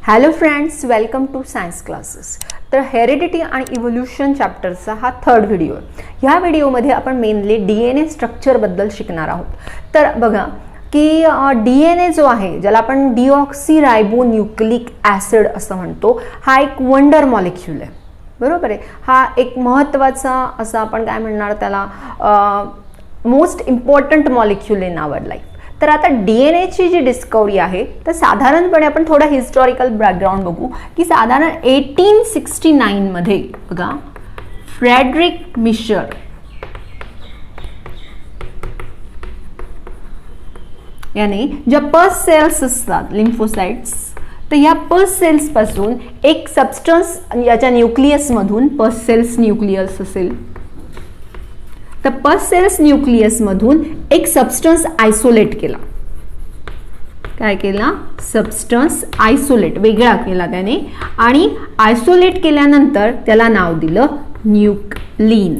Hello friends, welcome to science classes. तर heredity आणि evolution चॅप्टरचा हा थर्ड व्हिडिओ आहे. ह्या व्हिडिओमध्ये आपण मेनली DNA स्ट्रक्चरबद्दल शिकणार आहोत. तर बघा की DNA जो आहे, ज्याला आपण डिऑक्सिरायबोन्यूक्लिक ॲसिड असं म्हणतो, हा एक वंडर मॉलिक्यूल आहे. बरोबर आहे. हा एक महत्त्वाचा असा आपण काय म्हणणार त्याला most important molecule in our life. तर आता DNAची जी डिस्कवरी आहे, तर साधारणपणे आपण थोडा हिस्टॉरिकल बॅकग्राऊंड बघू की साधारण 1869 मध्ये बघा फ्रेडरिक मिशर याने ज्या पस सेल्स असतात लिम्फोसाइट्स, तर या पस सेल्स पासून एक सबस्टन्स याच्या न्यूक्लियस मधून पस सेल्स न्यूक्लियस असेल, तर पस सेल्स न्यूक्लियस मधून एक सबस्टन्स आयसोलेट केला. काय केला? सबस्टन्स आयसोलेट वेगळा केला त्याने, आणि आयसोलेट केल्यानंतर त्याला नाव दिलं न्यूक्लिन.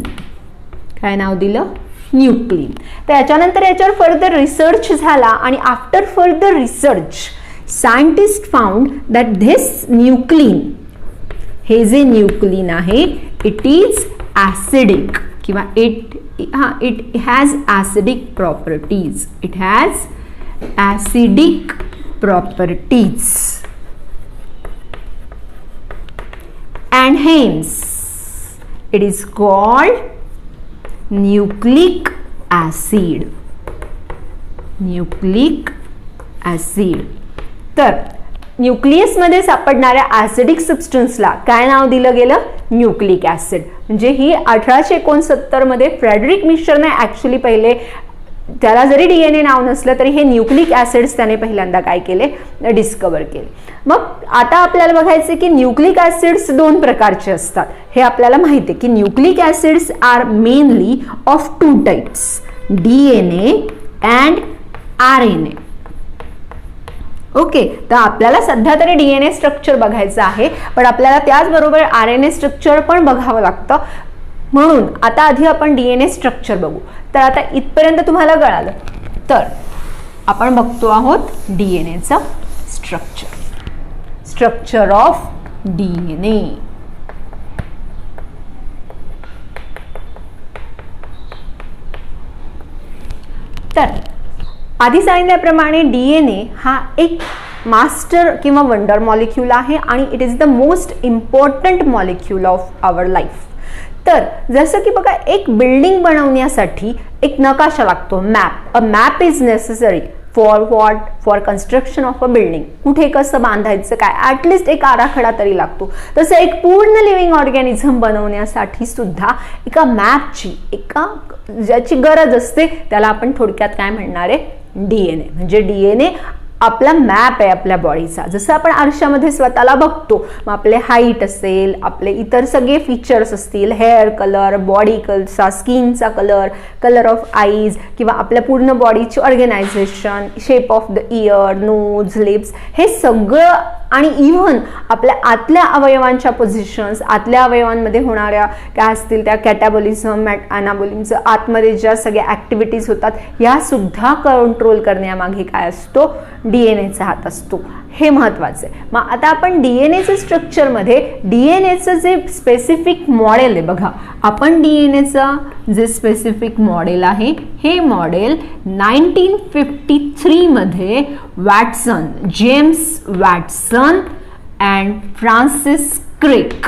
काय नाव दिलं? न्यूक्लिन. तर याच्यानंतर याच्यावर फर्दर रिसर्च झाला आणि after further research scientist found that this nuclein, हे जे न्यूक्लिन आहे, इट इज ॲसिडिक किंवा it has acidic properties. It has acidic properties, and hence it is called nucleic acid. Nucleic acid. तर nucleus मध्ये सापडणाऱ्या acidic सबस्टन्सला काय नाव दिलं गेलं? Nucleic acid. म्हणजे ही 1869 मध्ये फ्रेडरिक मिशरने ॲक्च्युली पहिले, त्याला जरी DNA नाव नसलं तरी हे न्यूक्लिक ॲसिड्स त्याने पहिल्यांदा काय केले? डिस्कवर केले. मग आता आपल्याला बघायचे की न्यूक्लिक ॲसिड्स दोन प्रकारचे असतात. हे आपल्याला माहिती आहे की nucleic acids are mainly of two types, DNA and RNA. Okay. तर आपल्याला सध्या तरी DNA स्ट्रक्चर बघायचं आहे, पण आपल्याला त्याचबरोबर RNA स्ट्रक्चर पण बघावं लागतं. म्हणून आता आधी आपण DNA स्ट्रक्चर बघू. तर आता इथपर्यंत तुम्हाला कळालं. तर आपण बघतो आहोत DNAचं स्ट्रक्चर. Structure of DNA. तर आधी सांगितल्याप्रमाणे DNA हा एक मास्टर किंवा वंडर मॉलिक्यूल आहे आणि it is the most important molecule of our life. तर जसं की बघा, एक बिल्डिंग बनवण्यासाठी एक नकाशा लागतो, map. A map is necessary for what? For construction of a building. कुठे कसं बांधायचं, काय ॲटलिस्ट एक आराखडा तरी लागतो. तसं एक पूर्ण लिव्हिंग ऑर्गॅनिझम बनवण्यासाठी सुद्धा एका मॅपची, एका ज्याची गरज असते, त्याला आपण थोडक्यात काय म्हणणार आहे? DNA. म्हणजे DNA आपला मॅप आहे आपल्या बॉडीचा. जसं आपण आरशामध्ये स्वतःला बघतो, मग आपले हाईट असेल, आपले इतर सगळे फीचर्स असतील, हेअर कलर, बॉडी कलरचा, स्किनचा कलर, कलर ऑफ आईज, किंवा आपल्या पूर्ण बॉडीची organisation, shape of the ear, nose, lips, हे सगळं, आणि इव्हन आपल्या आतल्या अवयवांच्या पोझिशन्स, आतल्या अवयवांमध्ये होणाऱ्या काय असतील त्या कॅटाबॉलिझम, अनाबॉलिझमचं आतमध्ये ज्या सगळ्या ॲक्टिव्हिटीज होतात, या सुद्धा कंट्रोल करण्यामागे काय असतो? DNAचा हात असतो. हे महत्त्वाचं आहे. मग आता आपण DNAचं स्ट्रक्चरमध्ये DNAचं जे स्पेसिफिक मॉडेल आहे बघा, आपण DNAचं जे स्पेसिफिक मॉडेल आहे, हे मॉडेल 1953 मध्ये Watson, James Watson and Francis क्रिक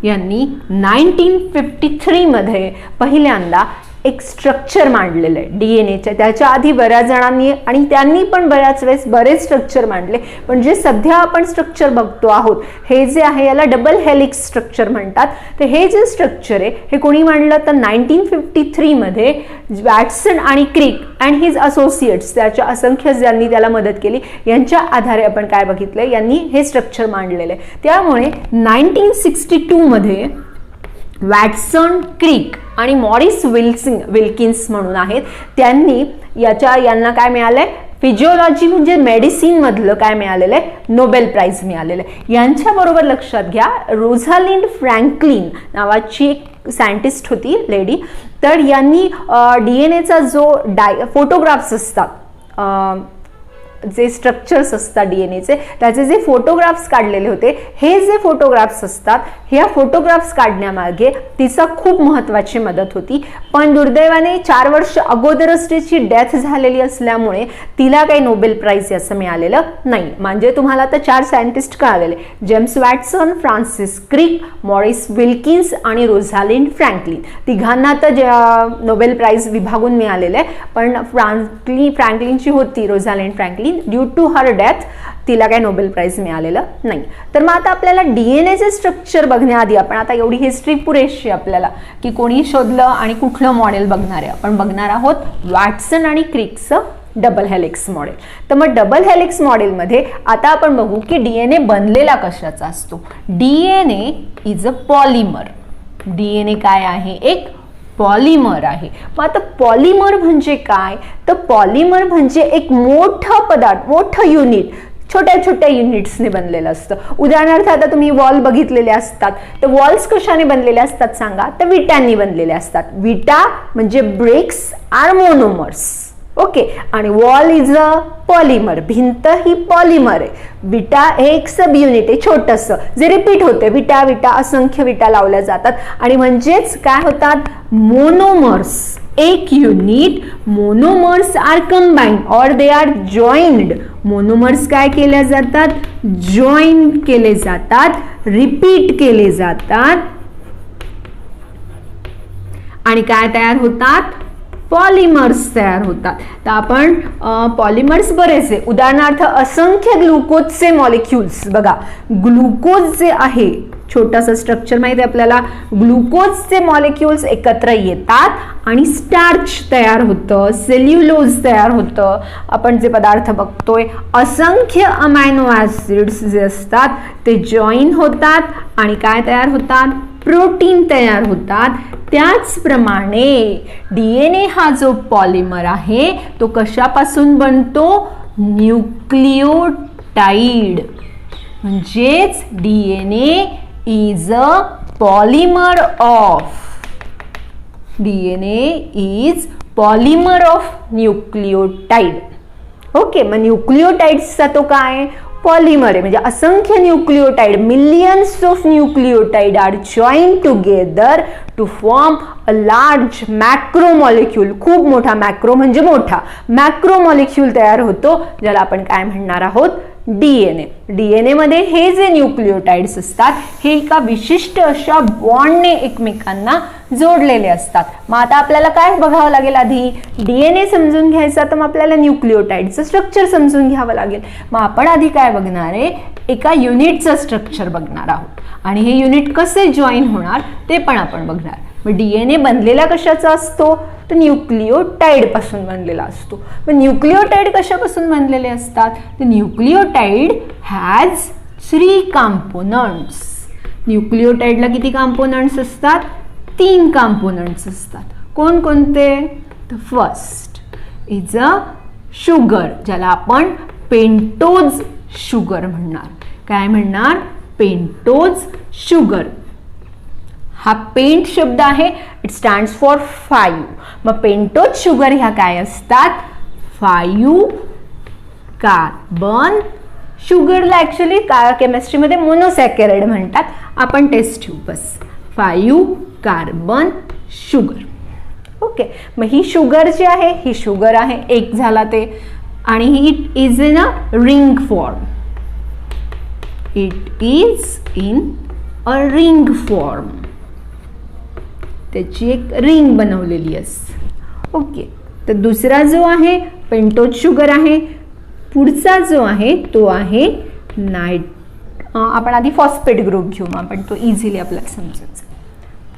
यांनी 1953 मध्ये पहिल्यांदा एक स्ट्रक्चर मांडलेलं आहे DNAच्या. त्याच्या आधी बऱ्याच जणांनी आणि त्यांनी पण बऱ्याच वेळेस बरेच स्ट्रक्चर मांडले, पण जे सध्या आपण स्ट्रक्चर बघतो आहोत, हे जे आहे याला डबल हेलिक्स स्ट्रक्चर म्हणतात. तर हे जे स्ट्रक्चर आहे हे कोणी मांडलं? तर 1953 मध्ये वॅटसन आणि क्रिक अँड हिज असोसिएट्स, त्याच्या असंख्य ज्यांनी त्याला मदत केली, यांच्या आधारे आपण काय बघितलं? यांनी हे स्ट्रक्चर मांडलेलं आहे. त्यामुळे 1962 मध्ये वॅटसन, क्रिक आणि मॉरिस विल्किन्स म्हणून आहेत, त्यांनी यांना काय मिळालंय? फिजिओलॉजी म्हणजे मेडिसिन मधलं काय मिळालेलं आहे? नोबेल प्राइज मिळालेलं आहे. यांच्याबरोबर लक्षात घ्या, रोझालिंड फ्रँकलिन नावाची एक सायंटिस्ट होती लेडी. तर यांनी DNAचा जो फोटोग्राफ्स असतात जे स्ट्रक्चर्स असतात डीएनएचे त्याचे जे फोटोग्राफ्स काढलेले होते, हे जे फोटोग्राफ्स असतात ह्या फोटोग्राफ्स काढण्यामागे तिचा खूप महत्त्वाची मदत होती. पण दुर्दैवाने 4 वर्ष अगोदरच तिची डेथ झालेली असल्यामुळे तिला काही नोबेल प्राइज याचं मिळालेलं नाही. म्हणजे तुम्हाला आता 4 सायंटिस्ट कळालेले, James Watson, Francis Crick, Maurice Wilkins आणि रोझालिंड फ्रँकलिन. तिघांना तर नोबेल प्राइज विभागून मिळालेले आहे, पण फ्रँकलिनची होती Rosalind Franklin, due to her death तिला काय नोबेल प्राइज मिळालेलं नाही. तर मग आता आपल्याला डीएनएचे स्ट्रक्चर बघण्याआधी आपण आता एवढी हिस्ट्री पुरेशी आपल्याला की कोणी शोधलं आणि कुठलं मॉडेल बघणार आहे. आपण बघणार आहोत वॅटसन आणि क्रिकचं डबल हेलिक्स मॉडेल. तर मग डबल हेलिक्स मॉडेलमध्ये आता आपण बघू की डीएनए बनलेला कशाचा असतो. DNA is a polymer. DNA काय आहे? एक पॉलिमर आहे. मग आता पॉलिमर म्हणजे काय? तर पॉलिमर म्हणजे एक मोठं पदार्थ, मोठं युनिट, छोट्या छोट्या युनिट्सने बनलेलं असतं. उदाहरणार्थ आता तुम्ही वॉल बघितलेले असतात, तर वॉल्स कशाने बनलेले असतात सांगा? तर विटांनी बनलेले असतात. विटा म्हणजे ब्रिक्स आर मोनोमर्स. ओके, आणि वॉल इज अ पॉलिमर, भिंत ही पॉलिमर आहे. विटा हे एक सब युनिट आहे छोटंसं जे रिपीट होते. विटा विटा असंख्य विटा लावल्या जातात आणि म्हणजेच काय होतात? मोनोमर्स. एक युनिट, मोनोमर्स आर कंबाइंड और दे आर जॉइंड. मोनोमर्स काय केल्या जातात? जॉईन केले जातात, रिपीट केले जातात आणि काय तयार होतात? पॉलिमर्स तयार होतात. तर आपण पॉलिमर्स बरेच आहे. उदाहरणार्थ असंख्य ग्लुकोजचे मॉलिक्युल्स बघा. ग्लुकोज जे आहे, छोटासा स्ट्रक्चर माहिती आहे आपल्याला, ग्लुकोजचे मॉलिक्युल्स एकत्र येतात आणि स्टार्च तयार होतं, सेल्युलोज तयार होतं. आपण जे पदार्थ बघतोय, असंख्य अमायनो ऍसिड्स जे असतात ते जॉईन होतात आणि काय तयार होतात? प्रोटीन तयार होतात. त्याचप्रमाणे डीएनए हा जो पॉलिमर आहे तो कशापासून बनतो? न्यूक्लियोटाइड. म्हणजेच DNA is a polymer of, DNA is polymer of nucleotide. Okay, मग न्यूक्लियोटाइड्सचा तो काय? पॉलिमर आहे. म्हणजे असंख्य nucleotide, millions of nucleotide are join together to form a large macromolecule. खूप मोठा, मॅक्रो म्हणजे मोठा, मॅक्रो मॉलिक्यूल तयार होतो, ज्याला आपण काय म्हणणार आहोत? डीएनए. डीएनए मध्ये हे जे न्यूक्लियोटाइड्स असतात हे एका विशिष्ट अशा बॉन्डने एकमेकांना जोडलेले असतात. मग आता आपल्याला काय बघावं लागेल? आधी डीएनए समजून घ्यायचा, तर मग आपल्याला न्यूक्लियोटाइडचं स्ट्रक्चर समजून घ्यावं लागेल. मग आपण आधी काय बघणार आहे? एका युनिटचं स्ट्रक्चर बघणार आहोत आणि हे युनिट कसे जॉईन होणार ते पण आपण बघणार. मग डीएनए बनलेला कशाचा असतो? तर न्यूक्लियोटाइड पासून बनलेला असतो. मग न्यूक्लियोटाइड कशापासून बनलेले असतात? तर न्यूक्लियोटाइड हॅज 3 कंपोनंट्स. न्यूक्लियोटाइडला किती कंपोनंट्स असतात? 3 कंपोनंट्स असतात. कोणकोणते? तर फर्स्ट इज अ शुगर, ज्याला आपण पेंटोज शुगर म्हणणार. काय म्हणणार? Pentose sugar. हा पेंट शब्द आहे, इट स्टँड्स फॉर 5. मग पेंटोज शुगर ह्या काय असतात? 5 कार्बन. शुगरला ऍक्च्युली केमिस्ट्रीमध्ये मोनोसॅकराइड म्हणतात. आपण टेस्ट ठेवू बस. 5 कार्बन शुगर. ओके, मग ही शुगर जी आहे ही शुगर आहे, एक झाला ते, आणि it is in a ring form. It is in a ring form. त्याची एक रिंग बनवलेली असते. ओके, तर दुसरा जो आहे पेंटोज शुगर आहे. पुढचा जो आहे तो आहे आपण आधी फॉस्फेट ग्रुप घेऊ, मग आपण तो इझिली आपल्याला समजायचा.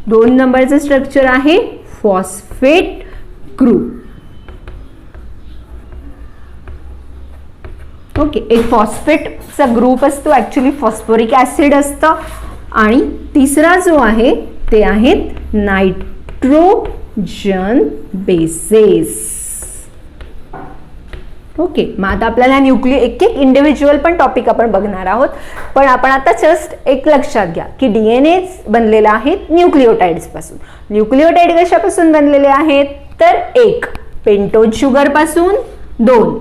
2 नंबरचं स्ट्रक्चर आहे फॉस्फेट ग्रुप. ओके, एक फॉस्फेटचा ग्रुप असतो, ऍक्च्युली फॉस्फोरिक ऍसिड असतं. आणि तिसरा जो आहे ते आहेत नायट्रोजन बेसेस. ओके, मग आता आपल्याला एक एक इंडिव्हिज्युअल पण टॉपिक आपण बघणार आहोत. पण आपण आता जस्ट एक लक्षात घ्या की डीएनए बनलेला आहे न्यूक्लियोटाइड्स पासून. न्यूक्लियोटाइड कशापासून बनलेले आहेत? तर 1 पेंटोज शुगर पासून, 2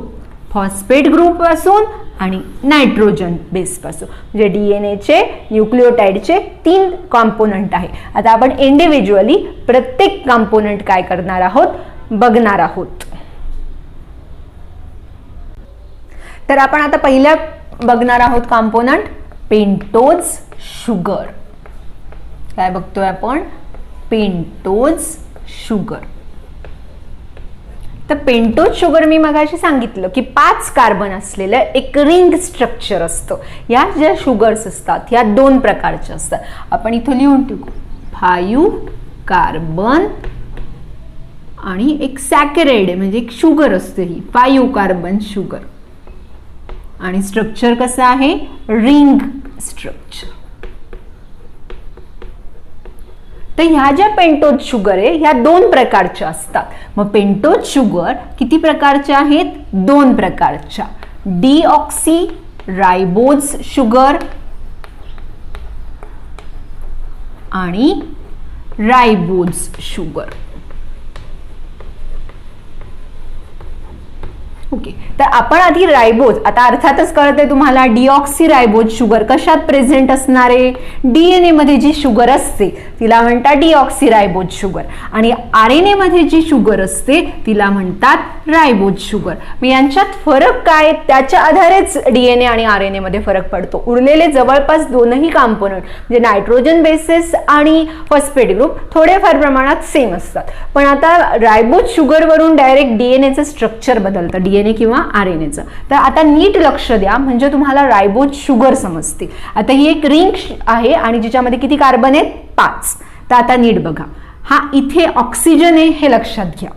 फॉस्फेट ग्रुप पासून आणि नायट्रोजन बेस पासून. म्हणजे डीएनएचे न्यूक्लिओटाइडचे 3 कॉम्पोनंट आहे. आता आपण इंडिव्हिज्युअली प्रत्येक कॉम्पोनंट काय करणार आहोत बघणार आहोत. तर आपण आता पहिल्या बघणार आहोत कॉम्पोनंट पेंटोज शुगर. काय बघतोय आपण पेंटोज शुगर. तर पेंटोज शुगर मी मगाशी सांगितलं की 5 कार्बन असलेलं एक रिंग स्ट्रक्चर असतं. या ज्या शुगर्स असतात ह्या 2 प्रकारच्या असतात. आपण इथं लिहून टाकू 5 कार्बन आणि एक सॅकराइड म्हणजे एक शुगर असते ही 5 कार्बन शुगर. आणि स्ट्रक्चर कसं आहे रिंग स्ट्रक्चर. तर ह्या ज्या पेंटोज शुगर आहे ह्या 2 प्रकारच्या असतात. मग पेंटोज शुगर किती प्रकारच्या आहेत 2 प्रकारच्या. डीऑक्सी रायबोज शुगर आणि रायबोज शुगर. ओके. तर आपण आधी रायबोज, आता अर्थातच कळतंय तुम्हाला डीऑक्सी रायबोज शुगर कशात प्रेझेंट असणारे डीएनए मध्ये जी शुगर असते तिला म्हणतात डीऑक्सी रायबोज शुगर आणि आरएनए मध्ये जी शुगर असते तिला म्हणतात रायबोज शुगर. मग यांच्यात फरक काय त्याच्या आधारेच डीएनए आणि आरएनए मध्ये फरक पडतो. उरलेले जवळपास दोनही कॉम्पोनंट म्हणजे नायट्रोजन बेसेस आणि फॉस्फेट ग्रुप थोडेफार प्रमाणात सेम असतात. पण आता रायबोज शुगर वरून डायरेक्ट डीएनएचं स्ट्रक्चर बदलतं डीएनए किंवा आरएनएचं. तर आता नीट लक्ष द्या म्हणजे तुम्हाला रायबोज शुगर समजते. आता ही एक रिंग आहे आणि जिच्यामध्ये किती कार्बन आहेत 5. तर आता नीट बघा हा इथे ऑक्सिजन आहे हे लक्षात घ्या.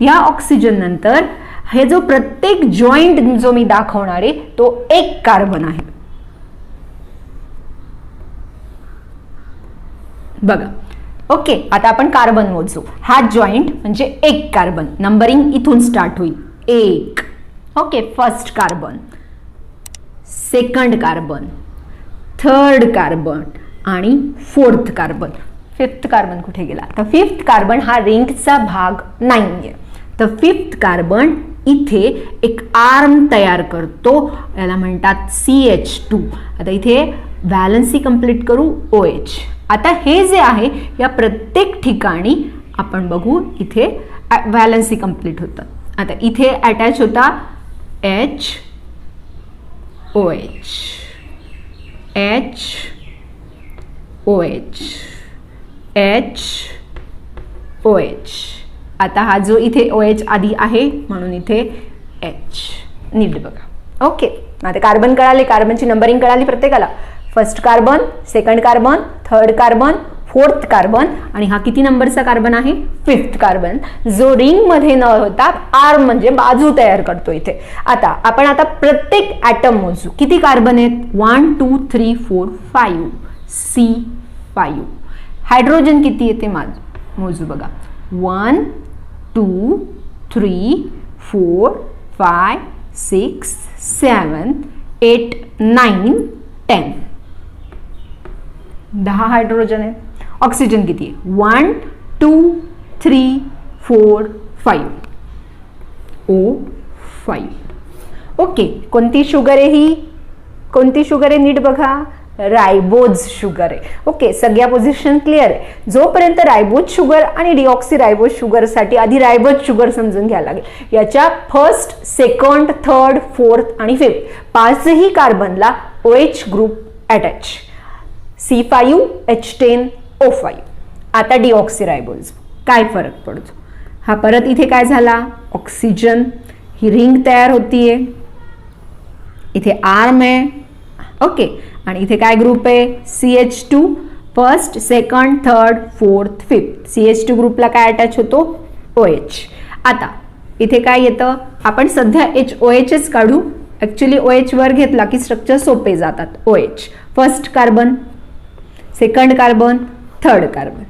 या ऑक्सिजन नंतर हे जो प्रत्येक जॉईंट जो मी दाखवणार आहे तो 1 कार्बन आहे. बघा ओके. आता आपण कार्बन मोजू. हा जॉईंट म्हणजे 1 कार्बन. नंबरिंग इथून स्टार्ट होईल 1. Okay. First carbon, second carbon, third carbon आणि 4th कार्बन. 5th कार्बन कुठे गेला. तर 5th कार्बन हा रिंगचा भाग नाहीये. तर 5th कार्बन इथे एक आर्म तयार करतो याला म्हणतात CH2. आता इथे व्हॅलन्सी कंप्लीट करू OH. आता हे जे आहे या प्रत्येक ठिकाणी आपण बघू इथे व्हॅलन्सी कंप्लीट होतात. आता इथे अटॅच होता H OH H OH H OH. आता हा जो इथे OH आधी आहे म्हणून इथे H. नीट बघा. ओके. आता कार्बन कळाले, कार्बनची नंबरिंग कळाली प्रत्येकाला. First carbon, second carbon, third carbon, 4th carbon आणि हा किती नंबरचा कार्बन आहे 5th कार्बन जो रिंग मध्ये न होता आर्म म्हणजे बाजू तयार करतो इथे. आता आपण प्रत्येक ॲटम मोजू. किती कार्बन आहेत 1 2 3 4 5 C5. हायड्रोजन किती येते मोजू बघा 1 2 3 4 5 6 7 8 9 10. 10 हायड्रोजन आहे. ऑक्सिजन किती आहे 1 2 3 4 5 O5. ओके. कोणती शुगर आहे ही कोणती शुगर आहे नीट बघा रायबोज शुगर आहे. ओके. सगळ्या पोझिशन क्लिअर आहे. जोपर्यंत रायबोज शुगर आणि डिऑक्सी रायबोज शुगर साठी आधी रायबोज शुगर समजून घ्यायला लागेल. याच्या फर्स्ट, सेकंड, थर्ड, 4th आणि 5th 5ही कार्बनला OH group attach C5 H10 O5. आता डिऑक्सी रायबोज काय फरक पडतो हा परत इथे काय झाला ऑक्सिजन ही रिंग तयार होतीये इथे आर्म आहे. ओके. आणि इथे काय ग्रुप आहे CH2 first, second, third, 4th, 5th. CH2 ग्रुपला काय अटॅच होतो OH. आता इथे काय येतं आपण सध्या OHच काढू. ऍक्च्युली OH वर घेतला की स्ट्रक्चर सोपे जातात. OH first carbon, second carbon, third carbon.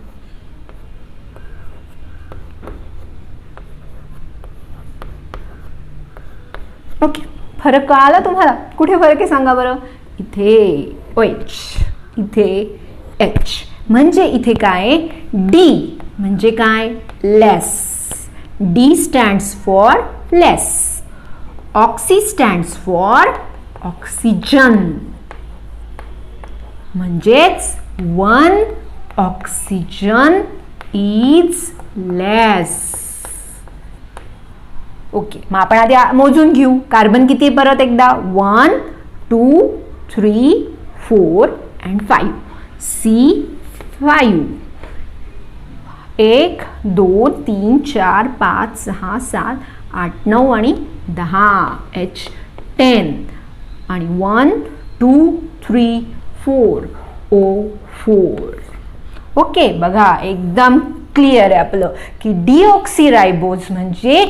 Okay. फरक कळाला तुम्हाला कुठे फरक आहे सांगा बरं. इथे OH इथे H म्हणजे इथे काय D म्हणजे काय लेस. D stands for less. Oxy stands for oxygen, म्हणजेच 1 ऑक्सिजन इज लेस. ओके, मग आपण आधी मोजून घेऊ. कार्बन किती परत एकदा, 1 2 3 4 and 5. C5 1 2 3 4 5 6 7 8 9 आणि 10. H10 आणि 1 2 3 4 O4. ओके, बघा एकदम क्लिअर आहे आपलं की डीऑक्सीरायबोज म्हणजे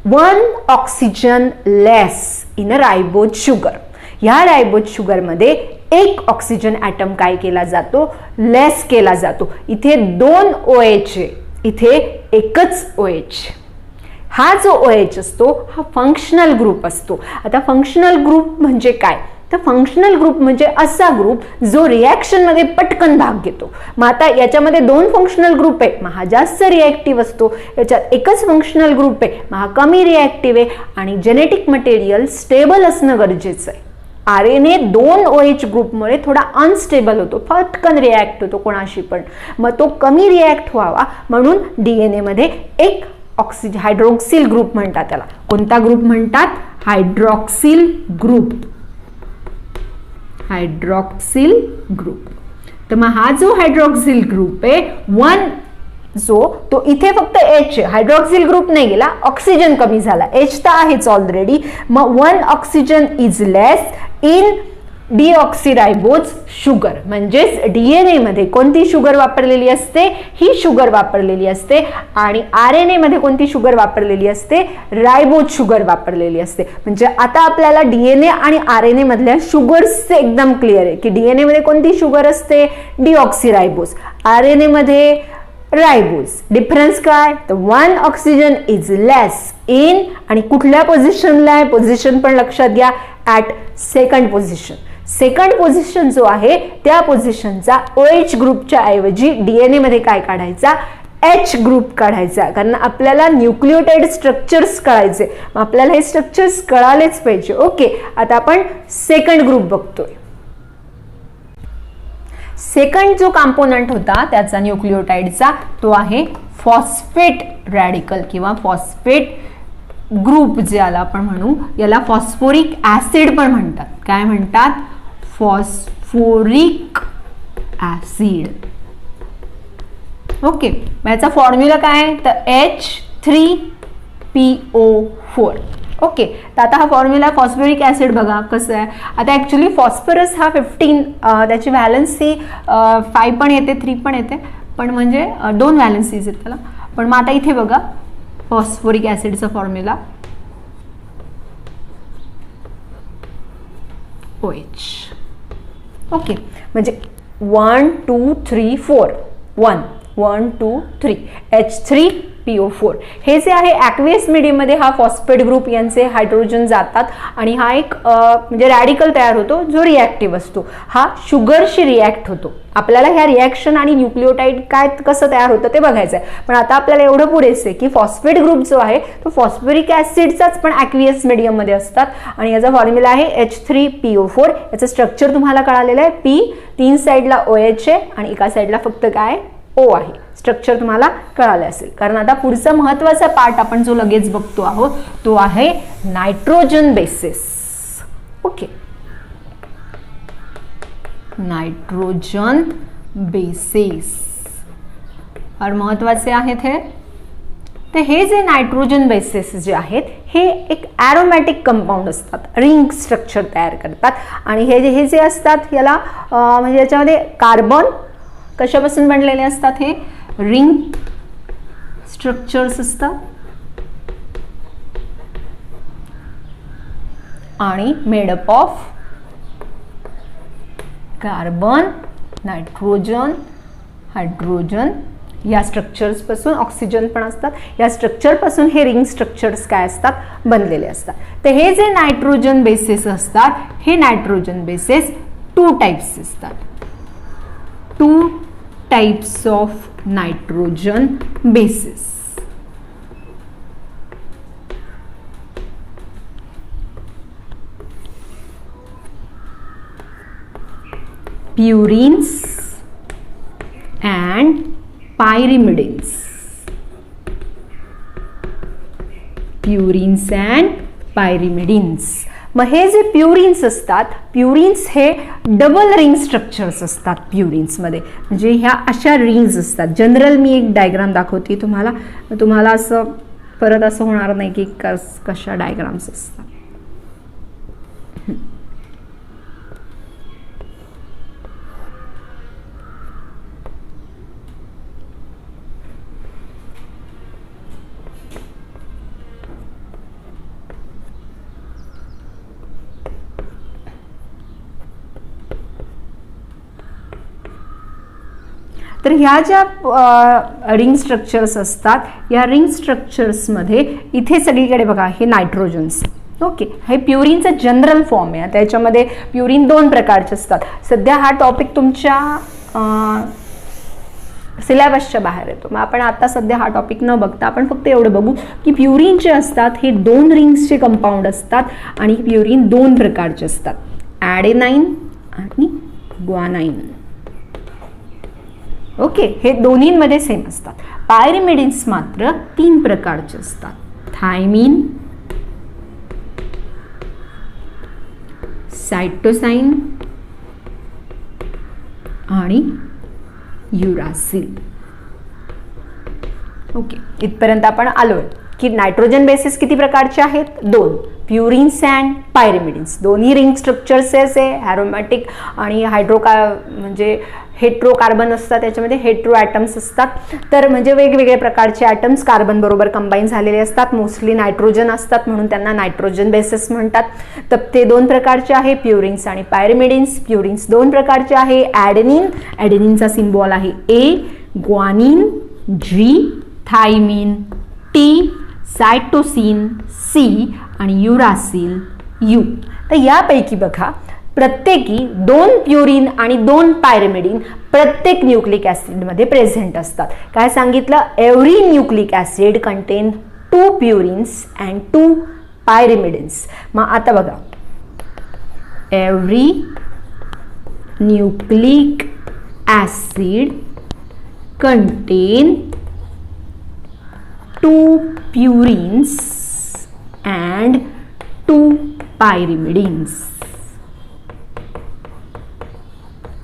1 oxygen less in a ribose sugar. ह्या रायबोज शुगरमध्ये एक ऑक्सिजन ॲटम काय केला जातो, लेस केला जातो. इथे 2 OH आहे, इथे एकच OH. हा जो OH असतो हा फंक्शनल ग्रुप असतो. आता फंक्शनल ग्रुप म्हणजे काय, तर फंक्शनल ग्रुप म्हणजे असा ग्रुप जो रिॲक्शन मध्ये पटकन भाग घेतो. मग आता याच्यामध्ये 2 फंक्शनल ग्रुप आहे, मग हा जास्त रिॲक्टिव्ह असतो. याच्यात एकच फंक्शनल ग्रुप आहे, मग हा कमी रिॲक्टिव्ह आहे. आणि जेनेटिक मटेरियल स्टेबल असणं गरजेचं आहे. RNA 2 OH ग्रुपमुळे थोडा अनस्टेबल होतो, पटकन रिॲक्ट होतो कोणाशी पण. मग तो कमी रिॲक्ट व्हावा म्हणून DNA मध्ये एक हायड्रॉक्सिल ग्रुप म्हणतात त्याला. कोणता ग्रुप म्हणतात, हायड्रॉक्सिल ग्रुप. Hydroxyl group. तर मग हा जो हायड्रॉक्सिल ग्रुप आहे 1 जो तो इथे फक्त H, हायड्रॉक्सिल ग्रुप नाही गेला, ऑक्सिजन कमी झाला, H तर आहेच ऑलरेडी. मग 1 oxygen is less in deoxyribose sugar. म्हणजेच DNA मध्ये कोणती शुगर वापरलेली असते, ही शुगर वापरलेली असते. आणि RNA मध्ये कोणती शुगर वापरलेली असते, रायबोज शुगर वापरलेली असते. म्हणजे आता आपल्याला DNA आणि RNA मधल्या शुगर्सचे एकदम क्लिअर आहे की DNA मध्ये कोणती शुगर असते, डीऑक्सीरायबोज, RNA मध्ये रायबोज. डिफरन्स काय, तर 1 ऑक्सिजन इज लेस इन, आणि कुठल्या पोझिशनला आहे, पोझिशन पण लक्षात घ्या, at second position. Second position जो आहे त्या पोझिशनचा OH ग्रुपच्या ऐवजी DNA मध्ये काय काढायचा, H ग्रुप काढायचा. कारण आपल्याला न्यूक्लियोटाइड स्ट्रक्चर्स कळायचे, मग आपल्याला हे स्ट्रक्चर्स कळालेच पाहिजे. ओके, आता आपण सेकंड ग्रुप बघतोय. सेकंड जो कंपोनंट होता त्याचा न्यूक्लियोटाइडचा तो आहे फॉस्फेट रॅडिकल किंवा फॉस्फेट ग्रुप, ज्याला आपण म्हणू, याला फॉस्फोरिक ऍसिड पण म्हणतात. काय म्हणतात, फॉस्फोरिक ऍसिड. ओके, याचा फॉर्म्युला काय आहे, तर H3PO4. ओके, तर आता हा फॉर्म्युला फॉस्फोरिक ऍसिड बघा कसं आहे. आता ऍक्च्युली फॉस्फरस हा 15, त्याची व्हॅलन्सी 5 पण येते 3 पण येते, पण म्हणजे 2 व्हॅलन्सीज आहेत त्याला. पण मग आता इथे बघा फॉस्फोरिक ऍसिडचा फॉर्म्युला OH. ओके, म्हणजे 1 2 3 4 1 1 2 3 H3PO4. हे जे आहे ॲक्वियस मीडियममध्ये हा फॉस्फेट ग्रुप यांचे हायड्रोजन जातात आणि हा एक म्हणजे रॅडिकल तयार होतो जो रिॲक्टिव्ह असतो. हा शुगरशी रिॲक्ट होतो. आपल्याला ह्या रिॲक्शन आणि न्यूक्लियोटाइड काय कसं तयार होतं ते बघायचं आहे. पण आता आपल्याला एवढं पुरेसे आहे की फॉस्फेट ग्रुप जो आहे तो फॉस्फोरिक ऍसिडचाच पण ॲक्वियस मीडियममध्ये असतात आणि याचा फॉर्म्युला आहे H3PO4. याचं स्ट्रक्चर तुम्हाला कळालेलं आहे. P 3 साईडला OH आहे आणि एका साईडला फक्त काय O आहे. स्ट्रक्चर तुम्हाला कळाले असेल. कारण आता पुढचा महत्त्वाचा पार्ट आपण जो लगेच बघतो आहोत तो आहे nitrogen basis. Okay, nitrogen basis फार महत्वाचे आहेत हे. तर हे जे नायट्रोजन बेसिस जे आहेत हे एक ॲरोमॅटिक कंपाऊंड असतात, रिंग स्ट्रक्चर तयार करतात. आणि हे जे असतात याला म्हणजे याच्यामध्ये कार्बन कशापासून बनलेले असतात, हे रिंग स्ट्रक्चर्स असतात आणि made up of carbon, nitrogen, hydrogen या स्ट्रक्चर्स पासून, ऑक्सिजन पण असतात. या स्ट्रक्चर पासून हे रिंग स्ट्रक्चर्स काय असतात, बनलेले असतात. तर हे जे नायट्रोजन बेसिस असतात हे नायट्रोजन बेसिस 2 टाइप्स असतात. 2 types of nitrogen bases. Purines and pyrimidines. Purines and pyrimidines. मग हे जे प्युरिन्स असतात, प्युरिन्स हे डबल रिंग स्ट्रक्चर्स असतात प्युरिन्समध्ये. म्हणजे ह्या अशा रिंग्स असतात. जनरल मी एक डायग्राम दाखवते तुम्हाला असं परत असं होणार नाही की कशा डायग्राम्स असतात. तर ह्या ज्या रिंग स्ट्रक्चर्स असतात, या रिंग स्ट्रक्चर्समध्ये इथे सगळीकडे बघा हे नायट्रोजन्स. ओके, हे प्युरिनचा जनरल फॉर्म आहे. त्याच्यामध्ये प्युरिन 2 प्रकारचे असतात. सध्या हा टॉपिक तुमच्या सिलेबसच्या बाहेर येतो, मग आपण आता सध्या हा टॉपिक न बघता आपण फक्त एवढं बघू की प्युरिन जे असतात हे 2 रिंग्सचे कंपाऊंड असतात आणि प्युरिन 2 प्रकारचे असतात, ॲडेनाइन आणि ग्वानाइन. ओके, हे दोन्हींमध्ये सेम असतात. पायरिमिडिन्स मात्र 3 प्रकारचे असतात, थायमिन, सायटोसाइन आणि युरासिल. ओके, इथपर्यंत आपण आलोय की नायट्रोजन बेसिस किती प्रकारचे आहेत? 2, प्युरिन्स अँड पायरिमिडिन्स. दोन्ही रिंग स्ट्रक्चर्स आहे, ॲरोमॅटिक आणि म्हणजे हेट्रोकार्बन असतात, त्याच्यामध्ये हेट्रो ॲटम्स असतात. तर म्हणजे वेगवेगळे प्रकारचे ॲटम्स कार्बन बरोबर कंबाईन झालेले असतात. मोस्टली नायट्रोजन असतात म्हणून त्यांना नायट्रोजन बेसिस म्हणतात. तर ते 2 प्रकारचे आहे, प्युरिन्स आणि पायरिमिडिन्स. प्युरिन्स 2 प्रकारचे आहे, ॲडेनिन, ॲडेनिनचा सिम्बॉल आहे A, guanine G, thymine T, cytosine C आणि युरासिल U. तर यापैकी बघा प्रत्येकी 2 प्युरिन आणि 2 पायरिमिडिन प्रत्येक न्यूक्लिक ॲसिडमध्ये प्रेझेंट असतात. काय सांगितलं? Every nucleic acid contain 2 purines and 2 pyrimidines. मग आता बघा, every nucleic acid contain 2 purines and 2 pyrimidines.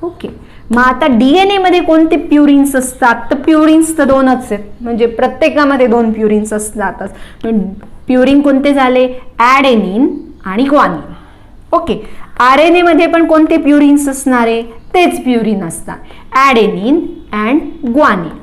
Okay, मग आता DNA मध्ये कोणते प्युरिन्स असतात? तर प्युरिन्स तर 2च आहेत, म्हणजे प्रत्येकामध्ये 2 प्युरिन्स असतातच. प्युरिन कोणते झाले? ॲडेनिन आणि ग्वानिन. ओके, RNA मध्ये पण कोणते प्युरिन्स असणारे? तेच प्युरिन असतात, ॲडेनिन अँड ग्वानिन.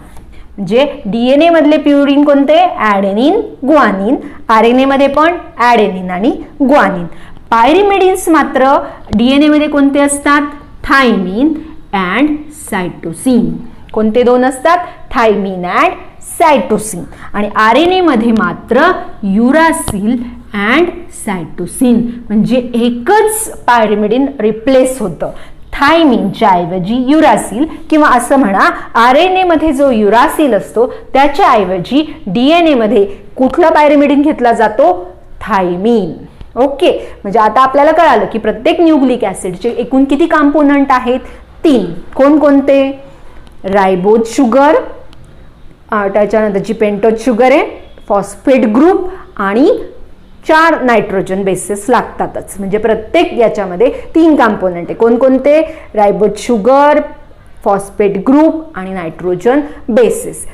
म्हणजे DNA मधले प्युरिन कोणते? ॲडेनिन, ग्वानिन. RNA मध्ये पण ॲडेनिन आणि ग्वानिन. पायरिमिडिन्स मात्र DNA मध्ये कोणते असतात? Thymine and cytosine. कोणते 2 असतात? Thymine and cytosine. आणि RNA मध्ये मात्र युरासिल अँड सायटोसिन. म्हणजे एकच पायरिमिडिन रिप्लेस होतं, थायमिनच्या ऐवजी युरासिल, किंवा असं म्हणा RNA मध्ये जो युरासिल असतो त्याच्या ऐवजी DNA मध्ये कुठला पायरिमिडिन घेतला जातो? थायमिन. ओके, म्हणजे आता आपल्याला कळालं की प्रत्येक न्यूक्लिक ॲसिडचे एकूण किती कंपोनंट आहेत? 3. कोणकोणते? रायबोज शुगर, त्याच्यानंतरची पेंटोज शुगर आहे, फॉस्फेट ग्रुप आणि 4 नायट्रोजन बेसेस लागतातच. म्हणजे प्रत्येक याच्यामध्ये 3 कंपोनंट आहे. कोणकोणते? रायबोज शुगर, फॉस्फेट ग्रुप आणि नायट्रोजन बेसिस,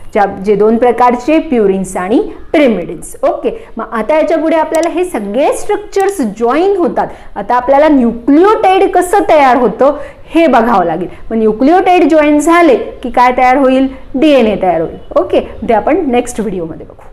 जे 2 प्रकारचे प्युरिन्स आणि पिरिमिडिन्स. ओके, मग आता याच्या पुढे आपल्याला हे सगळे स्ट्रक्चर्स जॉईन होतात. आता आपल्याला न्यूक्लियोटाइड कसं तयार होतं हे बघावं लागेल. मग न्यूक्लियोटाइड जॉईन झाले की काय तयार होईल? DNA तयार होईल. ओके, ते आपण नेक्स्ट व्हिडिओमध्ये बघू.